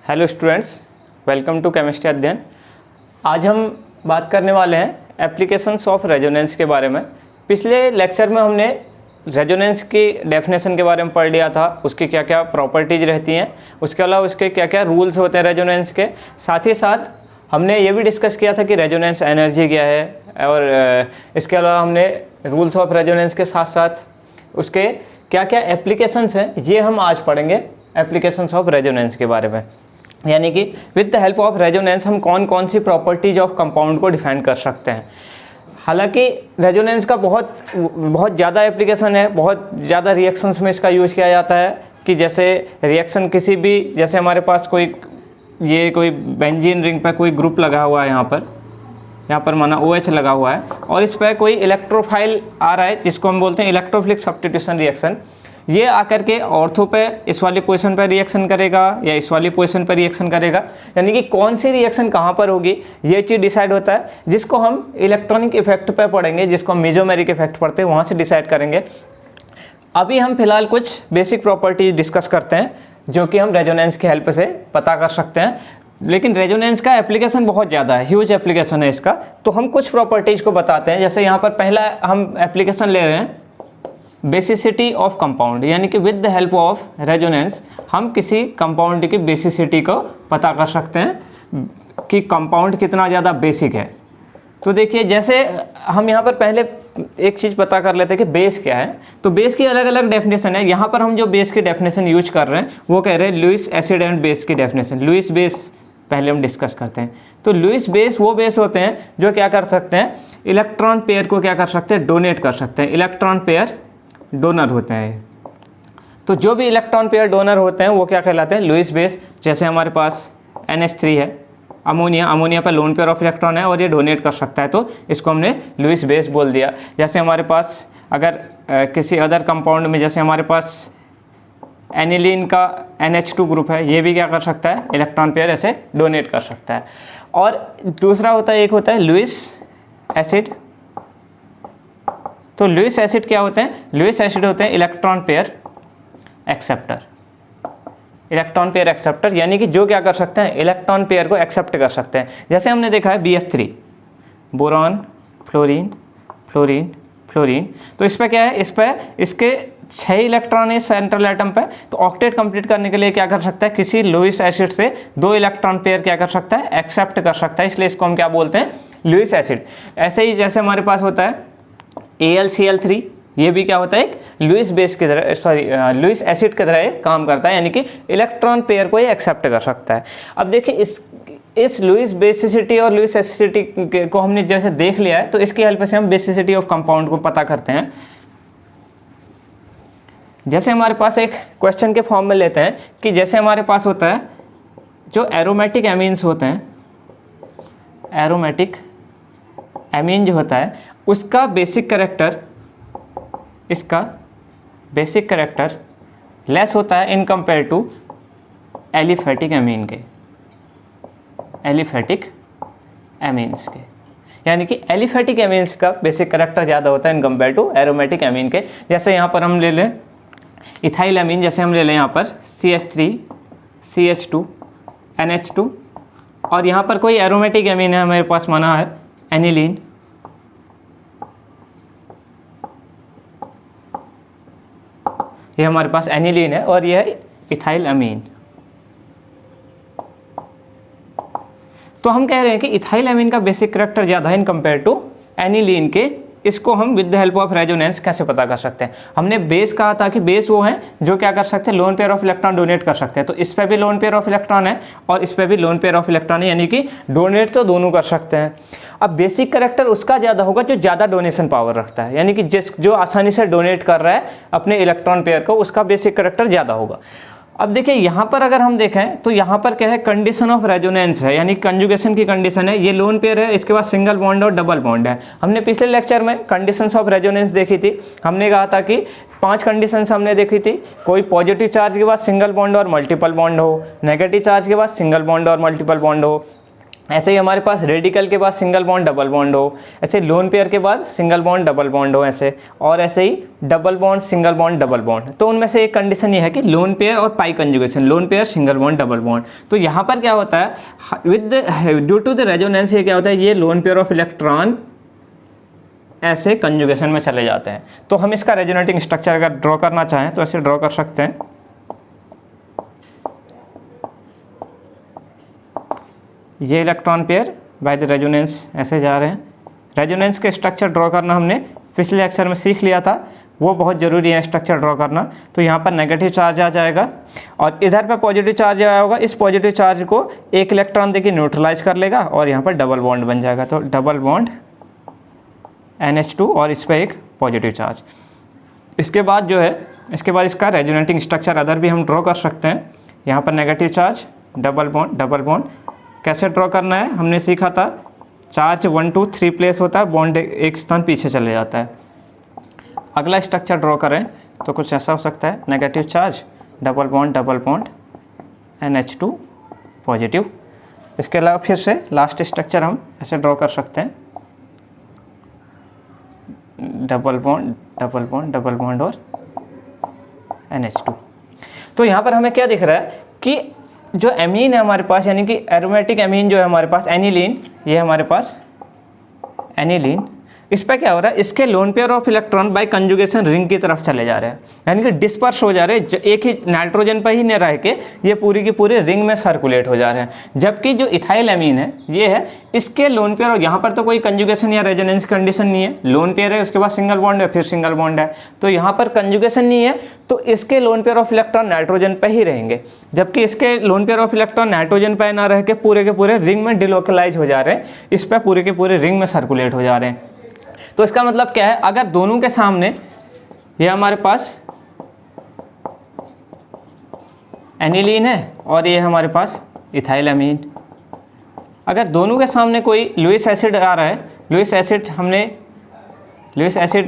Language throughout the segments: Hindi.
Hello students, welcome to chemistry अध्ययन। आज हम बात करने वाले हैं एप्लीकेशंस ऑफ रेजोनेंस के बारे में। पिछले लेक्चर में हमने रेजोनेंस की डेफिनेशन के बारे में पढ़ लिया था, उसकी क्या क्या प्रॉपर्टीज रहती हैं, उसके अलावा उसके क्या क्या रूल्स होते हैं रेजोनेंस के। साथ ही साथ हमने ये भी डिस्कस किया था कि रेजोनेंस एनर्जी क्या है, और इसके अलावा हमने रूल्स ऑफ रेजोनेंस के साथ साथ उसके क्या क्या एप्लीकेशंस हैं, ये हम आज पढ़ेंगे एप्लीकेशंस ऑफ रेजोनेंस के बारे में। यानी कि with the help of resonance हम कौन कौन सी प्रॉपर्टीज ऑफ कंपाउंड को डिफाइन कर सकते हैं। हालांकि रेजोनेंस का बहुत ज़्यादा एप्लीकेशन है, बहुत ज़्यादा रिएक्शंस में इसका यूज़ किया जाता है। कि जैसे रिएक्शन किसी भी, जैसे हमारे पास कोई बेंजीन रिंग पर कोई ग्रुप लगा हुआ है, यहाँ पर माना OH लगा हुआ है, और इस पर कोई इलेक्ट्रोफाइल आ रहा है जिसको हम बोलते हैं इलेक्ट्रोफिलिक सब्स्टिट्यूशन रिएक्शन। ये आकर के ऑर्थो पे इस वाली पोजीशन पर रिएक्शन करेगा या इस वाली पोजीशन पर रिएक्शन करेगा, यानी कि कौन सी रिएक्शन कहाँ पर होगी ये चीज़ डिसाइड होता है, जिसको हम इलेक्ट्रॉनिक इफेक्ट पे पढ़ेंगे, जिसको हम मेसोमेरिक इफेक्ट पढ़ते हैं, वहाँ से डिसाइड करेंगे। अभी हम फिलहाल कुछ बेसिक प्रॉपर्टीज डिस्कस करते हैं जो कि हम रेजोनेंस की हेल्प से पता कर सकते हैं। लेकिन रेजोनेंस का एप्लीकेशन बहुत ज़्यादा है, ह्यूज एप्लीकेशन है इसका। तो हम कुछ प्रॉपर्टीज़ को बताते हैं। जैसे यहाँ पर पहला हम एप्लीकेशन ले रहे हैं बेसिसिटी ऑफ कंपाउंड, यानी कि with the help of resonance हम किसी कंपाउंड की बेसिसिटी को पता कर सकते हैं कि कंपाउंड कितना ज़्यादा बेसिक है। तो देखिए, जैसे हम यहाँ पर पहले एक चीज़ पता कर लेते हैं कि बेस क्या है। तो बेस की अलग अलग डेफिनेशन है। यहाँ पर हम जो बेस की डेफिनेशन यूज कर रहे हैं वो कह रहे हैं लुईस एसिड एंड बेस की डेफिनेशन। लुईस बेस पहले हम डिस्कस करते हैं। तो लुईस बेस वो बेस होते हैं जो क्या कर सकते हैं, इलेक्ट्रॉन पेयर को क्या कर सकते हैं, डोनेट कर सकते हैं। इलेक्ट्रॉन पेयर डोनर होते हैं। तो जो भी इलेक्ट्रॉन पेयर डोनर होते हैं वो क्या कहलाते हैं, लुईस बेस। जैसे हमारे पास NH3 है, अमोनिया पर लोन पेयर ऑफ इलेक्ट्रॉन है और ये डोनेट कर सकता है, तो इसको हमने लुईस बेस बोल दिया। जैसे हमारे पास अगर किसी अदर कंपाउंड में, जैसे हमारे पास एनिलीन का NH2 ग्रुप है, ये भी क्या कर सकता है, इलेक्ट्रॉन पेयर ऐसे डोनेट कर सकता है। और दूसरा होता है, एक होता है लुईस एसिड। तो लुईस एसिड क्या होते हैं, लुईस एसिड होते हैं electron pair acceptor. Electron pair acceptor यानी कि जो क्या कर सकते हैं, इलेक्ट्रॉन पेयर को एक्सेप्ट कर सकते हैं। जैसे हमने देखा है BF3, boron fluorine fluorine fluorine. तो इस पर क्या है, इस पर इसके 6 इलेक्ट्रॉन है सेंट्रल एटम पे। तो ऑक्टेट कंप्लीट करने के लिए क्या कर सकता है, किसी लुईस एसिड से 2 इलेक्ट्रॉन पेयर क्या कर सकता है, एक्सेप्ट कर सकता है। इसलिए इसको हम क्या बोलते हैं, लुईस एसिड। ऐसे ही जैसे हमारे पास होता है AlCl3, ये भी क्या होता है, एक लुईस बेस की तरह, लुईस एसिड की तरह काम करता है, यानी कि इलेक्ट्रॉन पेयर को ये एक्सेप्ट कर सकता है। अब देखिए, इस लुईस बेसिसिटी और लुईस एसिडिटी को हमने जैसे देख लिया है, तो इसकी हेल्प से हम बेसिसिटी ऑफ कंपाउंड को पता करते हैं। जैसे हमारे पास एक क्वेश्चन के फॉर्म में लेते हैं कि जैसे हमारे पास होता है जो एरोमेटिक एमीन्स होते हैं, एरोमेटिक एमीन जो होता है उसका बेसिक कैरेक्टर, इसका बेसिक कैरेक्टर लेस होता है in compare to aliphatic amine के, एलिफेटिक एमीन्स के। यानी कि एलिफेटिक एमीन्स का बेसिक कैरेक्टर ज़्यादा होता है in compare to aromatic amine के। जैसे यहाँ पर हम ले लें इथाइल एमीन, जैसे हम ले लें यहाँ पर CH3 CH2 NH2, और यहाँ पर कोई एरोमेटिक एमीन है हमारे पास, माना है एनिलीन, ये हमारे पास एनिलीन है और ये है इथाइल अमीन। तो हम कह रहे हैं कि इथाइल अमीन का बेसिक कैरेक्टर ज़्यादा है इन कंपेयर टू एनिलीन के। इसको हम with the help of resonance कैसे पता कर सकते हैं। हमने बेस कहा था कि बेस वो है जो क्या कर सकते हैं, loan pair of electron donate कर सकते हैं। तो इस पर भी लोन पेयर ऑफ इलेक्ट्रॉन है और इस पर भी लोन पेयर ऑफ इलेक्ट्रॉन है, यानी कि डोनेट तो दोनों कर सकते हैं। अब बेसिक कैरेक्टर उसका ज़्यादा होगा जो ज़्यादा डोनेशन पावर रखता है, यानी कि जो आसानी से डोनेट कर रहा है अपने इलेक्ट्रॉन पेयर को, उसका बेसिक कैरेक्टर ज़्यादा होगा। अब देखिए, यहाँ पर अगर हम देखें तो यहाँ पर क्या है, कंडीशन ऑफ रेजोनेंस है, यानी कंजुगेशन की कंडीशन है। ये लोन पेयर है, इसके बाद सिंगल बॉन्ड और डबल बॉन्ड है। हमने पिछले लेक्चर में कंडीशंस ऑफ रेजोनेंस देखी थी। हमने कहा था कि 5 कंडीशंस हमने देखी थी। कोई पॉजिटिव चार्ज के बाद सिंगल बॉन्ड और मल्टीपल बॉन्ड हो, नेगेटिव चार्ज के बाद सिंगल बॉन्ड और मल्टीपल बॉन्ड हो, ऐसे ही हमारे पास रेडिकल के बाद सिंगल बॉन्ड डबल बॉन्ड हो, ऐसे लोन पेयर के बाद सिंगल बॉन्ड डबल बॉन्ड हो ऐसे, और ऐसे ही double bond single bond double bond. तो उनमें से एक कंडीशन ये है कि लोन पेयर और pi conjugation, lone pair single bond double bond. तो यहाँ पर क्या होता है, with due to the resonance ये क्या होता है, ये लोन पेयर ऑफ इलेक्ट्रॉन ऐसे कंजुगेशन में चले जाते हैं। तो हम इसका रेजोनेटिंग स्ट्रक्चर अगर ड्रॉ करना चाहें तो ऐसे ड्रॉ कर सकते हैं। ये electron pair by the resonance ऐसे जा रहे हैं। रेजोनेंस के स्ट्रक्चर ड्रॉ करना हमने पिछले लेक्चर में सीख लिया था, वो बहुत ज़रूरी है स्ट्रक्चर ड्रॉ करना। तो यहाँ पर नेगेटिव चार्ज आ जाएगा और इधर पर पॉजिटिव चार्ज आया होगा, इस पॉजिटिव चार्ज को एक इलेक्ट्रॉन देके न्यूट्रलाइज कर लेगा और यहाँ पर डबल बॉन्ड बन जाएगा। तो डबल बॉन्ड NH2 और इस पर एक पॉजिटिव चार्ज। इसके बाद जो है, इसके बाद इसका रेजोनेटिंग स्ट्रक्चर अदर भी हम ड्रॉ कर सकते हैं। यहाँ पर नेगेटिव चार्ज, डबल बॉन्ड कैसे ड्रॉ करना है हमने सीखा था। चार्ज 1 2 3 प्लेस होता है, बॉन्ड एक स्थान पीछे चले जाता है। अगला स्ट्रक्चर ड्रॉ करें तो कुछ ऐसा हो सकता है, negative charge, double bond NH2 positive. इसके अलावा फिर से लास्ट स्ट्रक्चर हम ऐसे ड्रॉ कर सकते हैं, डबल बॉन्ड और NH2। तो यहाँ पर हमें क्या दिख रहा है कि जो एमीन है हमारे पास, यानी कि एरोमेटिक एमीन जो है हमारे पास, एनिलीन, ये हमारे पास एनिलीन, इस पर क्या हो रहा है, इसके loan pair of electron by conjugation ring की तरफ चले जा रहे हैं, यानी कि डिस्पर्स हो जा रहे हैं, एक ही नाइट्रोजन पर ही न रह के ये पूरी की पूरी रिंग में सर्कुलेट हो जा रहे हैं। जबकि जो इथाइल एमीन है ये है, इसके लोन पेयर, और यहाँ पर तो कोई कंजुगेशन या रेजोनेंस कंडीशन नहीं है, लोन पेयर है उसके बाद सिंगल बॉन्ड है फिर सिंगल बॉन्ड है, तो यहाँ पर कंजुगेशन नहीं है, तो इसके loan pair of electron nitrogen पर ही रहेंगे। जबकि इसके loan pair of electron nitrogen पर ना रह के पूरे के पूरे रिंग में डिलोकलाइज हो जा रहे हैं, इस पर पूरे के पूरे रिंग में सर्कुलेट हो जा रहे हैं। तो इसका मतलब क्या है, अगर दोनों के सामने ये हमारे पास एनिलीन है और ये हमारे पास इथाइल एमीन, अगर दोनों के सामने कोई लुईस एसिड आ रहा है, लुईस एसिड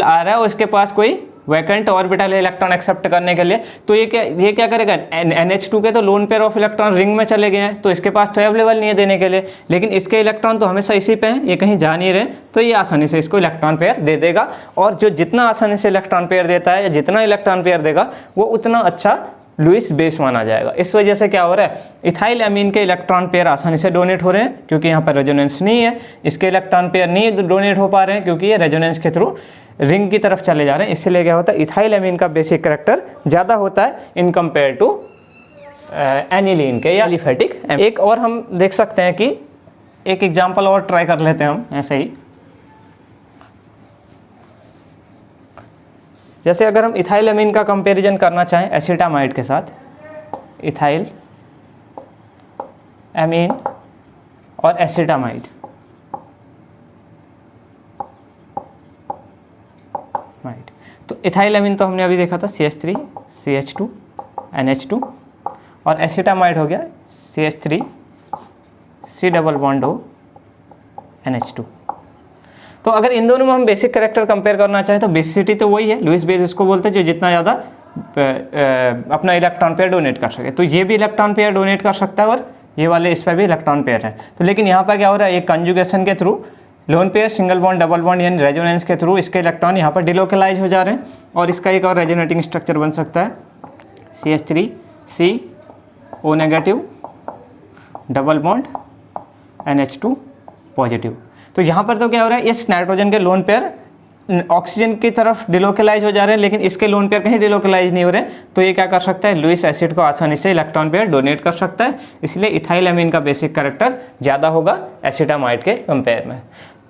आ रहा है और इसके पास कोई वैकेंट ऑर्बिटल है इलेक्ट्रॉन एक्सेप्ट करने के लिए, तो ये क्या करेगा, NH2 के तो loan pair of electron ring में चले गए हैं, तो इसके पास तो अवेलेबल नहीं है देने के लिए, लेकिन इसके इलेक्ट्रॉन तो हमेशा इसी पे हैं, ये कहीं जा नहीं रहे, तो ये आसानी से इसको इलेक्ट्रॉन पेयर दे देगा। और जो जितना आसानी से इलेक्ट्रॉन पेयर देता है या जितना इलेक्ट्रॉन पेयर देगा वो उतना अच्छा लुईस बेस माना जाएगा। इस वजह से क्या हो रहा है, इथाइल एमीन के इलेक्ट्रॉन पेयर आसानी से डोनेट हो रहे हैं क्योंकि यहाँ पर रेजोनेंस नहीं है, इसके इलेक्ट्रॉन पेयर नहीं डोनेट हो पा रहे हैं क्योंकि ये रेजोनेंस के थ्रू रिंग की तरफ चले जा रहे हैं। इसलिए क्या होता है, इथाइल एमीन का बेसिक कैरेक्टर ज़्यादा होता है इन कंपेयर टू एनिलीन के या एलिफेटिक। एक और हम देख सकते हैं कि एक एग्जांपल और ट्राई कर लेते हैं हम ऐसे ही। जैसे अगर हम इथाइल एमीन का कंपैरिजन करना चाहें एसिटामाइड के साथ, इथाइल एमीन और एसिटामाइड, तो इथाइल एमीन तो हमने अभी देखा था CH3 CH2 NH2 और एसिटामाइड हो गया CH3 C डबल बॉन्ड हो NH2। तो अगर इन दोनों में हम बेसिक कैरेक्टर कंपेयर करना चाहें तो बेसिसिटी तो वही है, लुईस बेस इसको बोलते हैं, जो जितना ज़्यादा अपना इलेक्ट्रॉन पेयर डोनेट कर सके। तो ये भी इलेक्ट्रॉन पेयर डोनेट कर सकता है और ये वाले इस पर भी इलेक्ट्रॉन पेयर है। तो लेकिन यहाँ पर क्या हो रहा है, एक कंजुगेशन के through loan pair single bond double bond यानी रेजोनेंस के थ्रू इसके इलेक्ट्रॉन यहाँ पर डिलोकलाइज हो जा रहे हैं। और इसका एक और रेजोनेटिंग स्ट्रक्चर बन सकता है CH3 C O negative double bond NH2 positive. तो यहाँ पर तो क्या हो रहा है, इस नाइट्रोजन के लोन पेयर ऑक्सीजन की तरफ डिलोकलाइज हो जा रहे हैं, लेकिन इसके लोन पेयर कहीं डिलोकलाइज नहीं हो रहे। तो ये क्या कर सकता है, लुईस एसिड को आसानी से इलेक्ट्रॉन पेयर डोनेट कर सकता है। इसलिए इथाइल एमीन का बेसिक कैरेक्टर ज़्यादा होगा एसिटामाइड के कंपेयर में।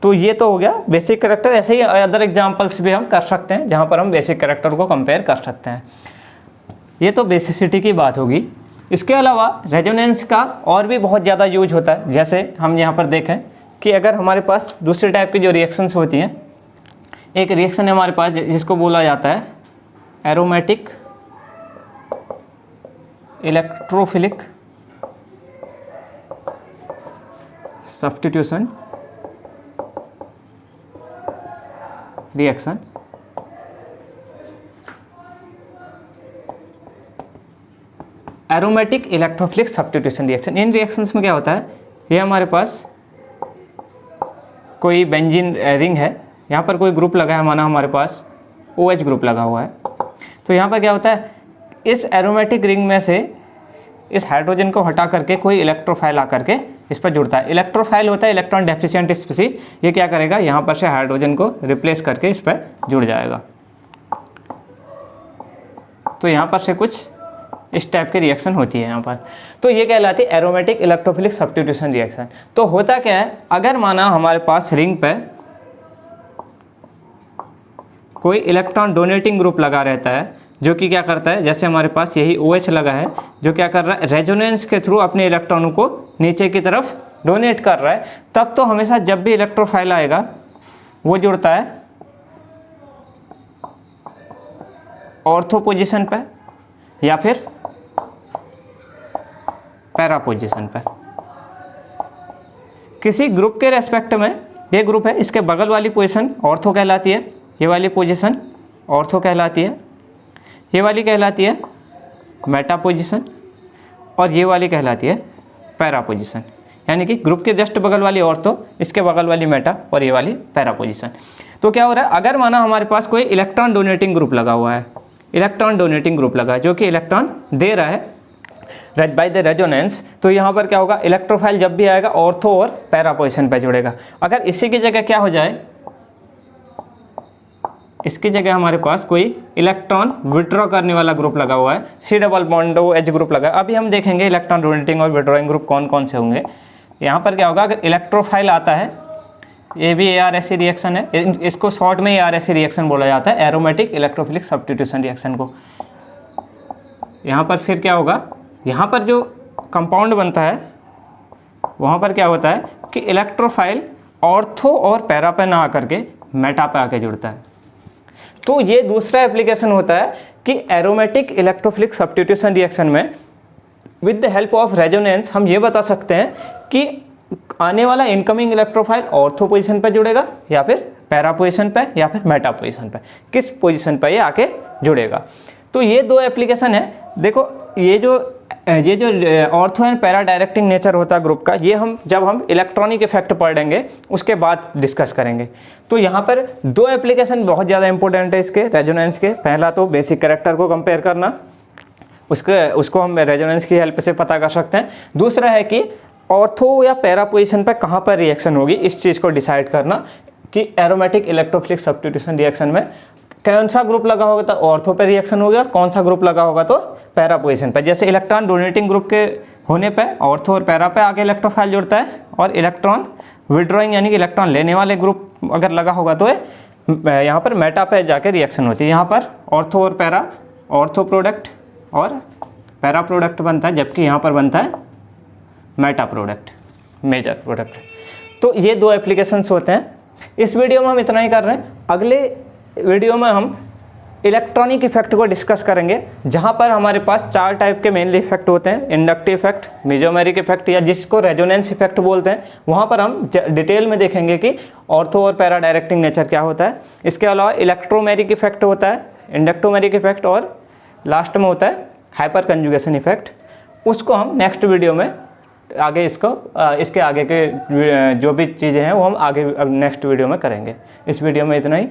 तो ये तो हो गया बेसिक कैरेक्टर। ऐसे ही अदर एग्जाम्पल्स भी हम कर सकते हैं जहाँ पर हम बेसिक कैरेक्टर को कंपेयर कर सकते हैं। ये तो बेसिसिटी की बात होगी। इसके अलावा रेजोनेंस का और भी बहुत ज़्यादा यूज होता है। जैसे हम यहाँ पर देखें कि अगर हमारे पास दूसरे टाइप की जो रिएक्शंस होती हैं, एक रिएक्शन है हमारे पास जिसको बोला जाता है aromatic electrophilic substitution reaction. Aromatic electrophilic substitution reaction, इन रिएक्शंस में क्या होता है, ये हमारे पास कोई बेंजीन रिंग है, यहाँ पर कोई ग्रुप लगा है, माना हमारे पास OH ग्रुप लगा हुआ है, तो यहाँ पर क्या होता है, इस एरोमेटिक रिंग में से इस हाइड्रोजन को हटा करके कोई इलेक्ट्रोफाइल आकर के इस पर जुड़ता है। इलेक्ट्रोफाइल होता है इलेक्ट्रॉन डेफिशिएंट स्पीसीज, ये क्या करेगा, यहाँ पर से हाइड्रोजन को रिप्लेस करके इस पर जुड़ जाएगा। तो यहाँ पर से कुछ इस टाइप की रिएक्शन होती है यहाँ पर, तो ये कहलाती है एरोमेटिक इलेक्ट्रोफिलिक सब्स्टिट्यूशन रिएक्शन। तो होता क्या है, अगर माना हमारे पास रिंग पे कोई इलेक्ट्रॉन डोनेटिंग ग्रुप लगा रहता है, जो कि क्या करता है, जैसे हमारे पास यही OH लगा है, जो क्या कर रहा है, रेजोनेंस के थ्रू अपने इलेक्ट्रॉनों को नीचे की तरफ डोनेट कर रहा है, तब तो हमेशा जब भी इलेक्ट्रोफाइल आएगा वो जुड़ता है ऑर्थो पोजीशन पे या फिर पैरा पोजीशन पे। किसी ग्रुप के रेस्पेक्ट में ये ग्रुप है, इसके बगल वाली पोजीशन ऑर्थो कहलाती है, ये वाली पोजीशन ऑर्थो कहलाती है, ये वाली कहलाती है मेटा पोजीशन, और ये वाली कहलाती है पैरा पोजीशन। यानी कि ग्रुप के जस्ट बगल वाली ऑर्थो, इसके बगल वाली मेटा, और ये वाली पैरा पोजीशन। तो क्या हो रहा है, अगर माना हमारे पास कोई इलेक्ट्रॉन डोनेटिंग ग्रुप लगा हुआ है, इलेक्ट्रॉन डोनेटिंग ग्रुप लगा है जो कि इलेक्ट्रॉन दे रहा है बाय द रेजोनेंस, तो यहाँ पर क्या होगा, इलेक्ट्रोफाइल जब भी आएगा ऑर्थो और पैरा पोजीशन पर जुड़ेगा। अगर इसी की जगह क्या हो जाए, इसकी जगह हमारे पास कोई इलेक्ट्रॉन विड्रॉ करने वाला ग्रुप लगा हुआ है, C double bond OH group लगा है। अभी हम देखेंगे इलेक्ट्रॉन डोनेटिंग और विड्रॉइंग ग्रुप कौन कौन से होंगे। यहाँ पर क्या होगा, अगर इलेक्ट्रोफाइल आता है, ये भी ARSE रिएक्शन है, इसको शॉर्ट में ARSE रिएक्शन बोला जाता है, एरोमेटिक इलेक्ट्रोफिलिक सब्स्टिट्यूशन रिएक्शन को। यहाँ पर फिर क्या होगा, यहाँ पर जो कंपाउंड बनता है वहाँ पर क्या होता है कि इलेक्ट्रोफाइल ऑर्थो और पैरा पे ना आकर के मेटा पे आके जुड़ता है। तो ये दूसरा एप्लीकेशन होता है कि एरोमेटिक इलेक्ट्रोफिलिक सब्स्टिट्यूशन रिएक्शन में with the help of resonance हम ये बता सकते हैं कि आने वाला इनकमिंग इलेक्ट्रोफाइल ऑर्थो पोजीशन पर जुड़ेगा या फिर पैरा पोजीशन पे या फिर मेटा पोजीशन पे, किस पोजीशन पे ये आके जुड़ेगा। तो ये दो एप्लीकेशन है। देखो ये जो ortho and para directing nature होता है ग्रुप का, ये हम जब हम इलेक्ट्रॉनिक इफेक्ट पढ़ेंगे उसके बाद डिस्कस करेंगे। तो यहाँ पर दो एप्लीकेशन बहुत ज़्यादा इंपॉर्टेंट है इसके रेजोनेंस के। पहला तो बेसिक कैरेक्टर को कंपेयर करना, उसको हम रेजोनेंस की हेल्प से पता कर सकते हैं। दूसरा है कि ऑर्थो या पैरा पोजीशन पर कहाँ पर रिएक्शन होगी, इस चीज़ को डिसाइड करना कि एरोमेटिक इलेक्ट्रोफिलिक सब्स्टिट्यूशन रिएक्शन में कौन सा ग्रुप लगा होगा तो ऑर्थो पे रिएक्शन होगा और कौन सा ग्रुप लगा होगा तो पैरा पोजीशन पे। जैसे इलेक्ट्रॉन डोनेटिंग ग्रुप के होने पे ऑर्थो और पैरा पे आके इलेक्ट्रोफाइल जुड़ता है, और इलेक्ट्रॉन विड्रॉइंग यानी कि इलेक्ट्रॉन लेने वाले ग्रुप अगर लगा होगा तो यहाँ पर मेटा पे जाके रिएक्शन होती है। यहाँ पर ऑर्थो और पैरा, ऑर्थो प्रोडक्ट और पैरा प्रोडक्ट बनता है, जबकि यहाँ पर बनता है मेटा प्रोडक्ट, मेजर प्रोडक्ट। तो ये दो एप्लीकेशंस होते हैं। इस वीडियो में हम इतना ही कर रहे हैं। अगले वीडियो में हम इलेक्ट्रॉनिक इफेक्ट को डिस्कस करेंगे, जहाँ पर हमारे पास 4 टाइप के मेनली इफेक्ट होते हैं। इंडक्टिव इफेक्ट, मेसोमेरिक इफेक्ट या जिसको रेजोनेंस इफेक्ट बोलते हैं, वहाँ पर हम डिटेल में देखेंगे कि ऑर्थो और पैरा डायरेक्टिंग नेचर क्या होता है। इसके अलावा इलेक्ट्रोमेरिक इफेक्ट होता है, इंडक्टोमेरिक इफेक्ट, और लास्ट में होता है हाइपर कंजुगेशन इफेक्ट। उसको हम नेक्स्ट वीडियो में आगे इसके आगे के जो भी चीज़ें हैं वो हम आगे नेक्स्ट वीडियो में करेंगे। इस वीडियो में इतना ही।